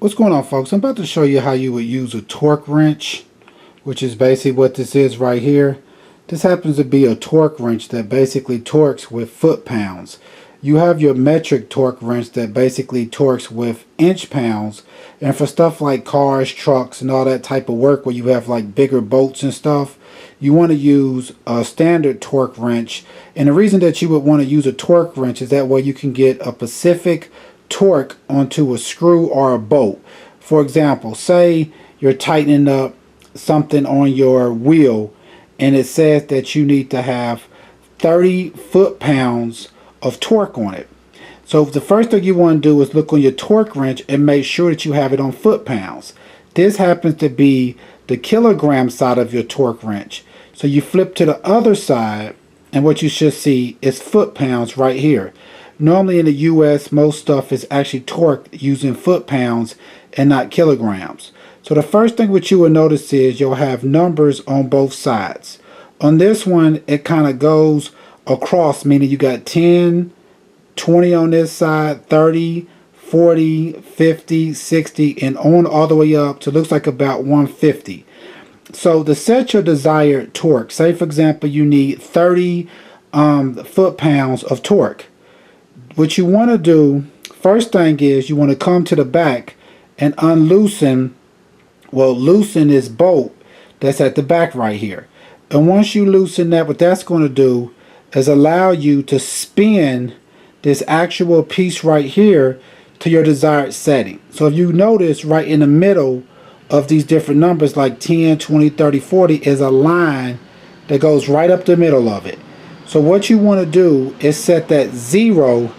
What's going on, folks? I'm about to show you how you would use a torque wrench, which is basically what this is right here. This happens to be a torque wrench that basically torques with foot-pounds. You have your metric torque wrench that basically torques with inch-pounds, and for stuff like cars, trucks, and all that type of work where you have like bigger bolts and stuff, you want to use a standard torque wrench. And the reason that you would want to use a torque wrench is that way you can get a specific torque onto a screw or a bolt. For example, say you're tightening up something on your wheel and it says that you need to have 30 foot-pounds of torque on it. So the first thing you want to do is look on your torque wrench and make sure that you have it on foot-pounds. This happens to be the kilogram side of your torque wrench. So you flip to the other side and what you should see is foot-pounds right here. Normally in the US, most stuff is actually torqued using foot-pounds and not kilograms. So the first thing what you will notice is you'll have numbers on both sides. On this one, it kind of goes across, meaning you got 10, 20 on this side, 30, 40, 50, 60, and on all the way up to looks like about 150. So to set your desired torque, say for example you need 30 foot-pounds of torque. What you want to do, first thing is you want to come to the back and loosen this bolt that's at the back right here. And once you loosen that, what that's going to do is allow you to spin this actual piece right here to your desired setting. So if you notice right in the middle of these different numbers like 10, 20, 30, 40 is a line that goes right up the middle of it. So what you want to do is set that 0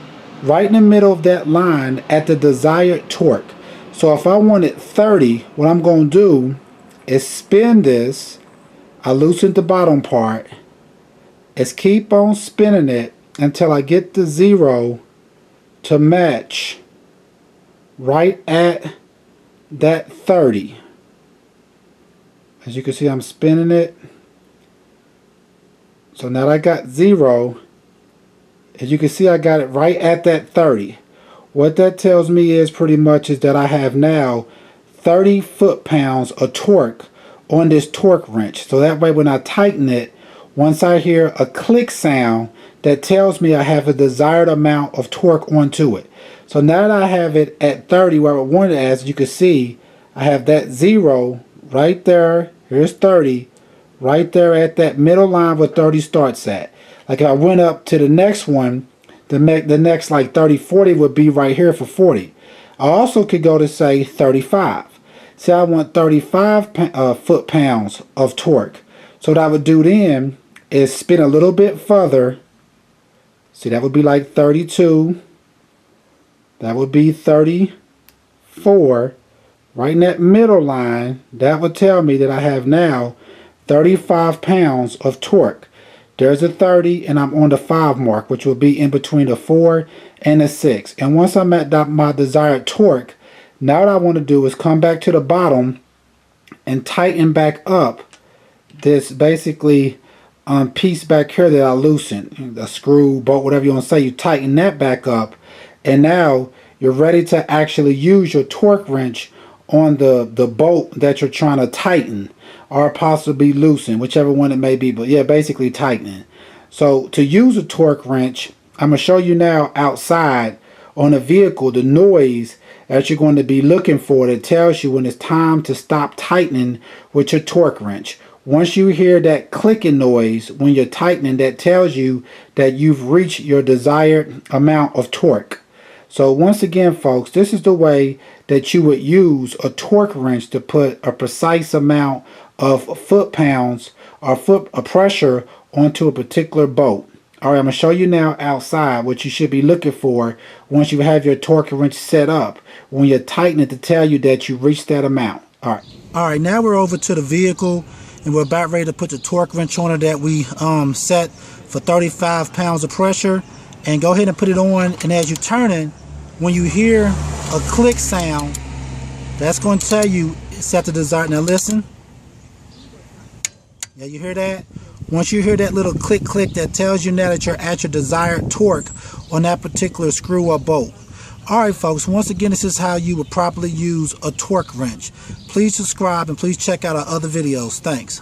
right in the middle of that line at the desired torque. So if I wanted 30, what I'm going to do is spin this. I loosen the bottom part. Is keep on spinning it until I get the 0 to match right at that 30. As you can see, I'm spinning it. So now I got 0. As you can see, I got it right at that 30. What that tells me is pretty much is that I have now 30 foot-pounds of torque on this torque wrench. So that way when I tighten it, once I hear a click sound, that tells me I have a desired amount of torque onto it. So now that I have it at 30 where I want it, as you can see, I have that 0 right there. Here's 30 right there at that middle line where 30 starts at. Like if I went up to the next one, the next like 30, 40 would be right here for 40. I also could go to say 35. Say I want 35 foot-pounds of torque. So what I would do then is spin a little bit further. See, that would be like 32. That would be 34. Right in that middle line, that would tell me that I have now 35 pounds of torque. There's a 30 and I'm on the 5 mark, which will be in between the 4 and the 6. And once I'm at my desired torque, now what I want to do is come back to the bottom and tighten back up this basically piece back here that I loosened. The screw, bolt, whatever you want to say, you tighten that back up. And now you're ready to actually use your torque wrench on the bolt that you're trying to tighten or possibly loosen, whichever one it may be, but yeah, basically tightening. So to use a torque wrench, I'm going to show you now outside on a vehicle the noise that you're going to be looking for that tells you when it's time to stop tightening with your torque wrench. Once you hear that clicking noise when you're tightening, that tells you that you've reached your desired amount of torque. So once again, folks, this is the way that you would use a torque wrench to put a precise amount of foot-pounds or foot pressure onto a particular bolt. All right, I'm going to show you now outside what you should be looking for once you have your torque wrench set up when you're tightening to tell you that you reached that amount. All right, now we're over to the vehicle and we're about ready to put the torque wrench on it that we set for 35 pounds of pressure. And go ahead and put it on, and as you turn it, when you hear a click sound, that's going to tell you it's at the desired. Now listen. Yeah, you hear that? Once you hear that little click click, that tells you now that you're at your desired torque on that particular screw or bolt. Alright folks, once again, this is how you would properly use a torque wrench. Please subscribe and please check out our other videos. Thanks.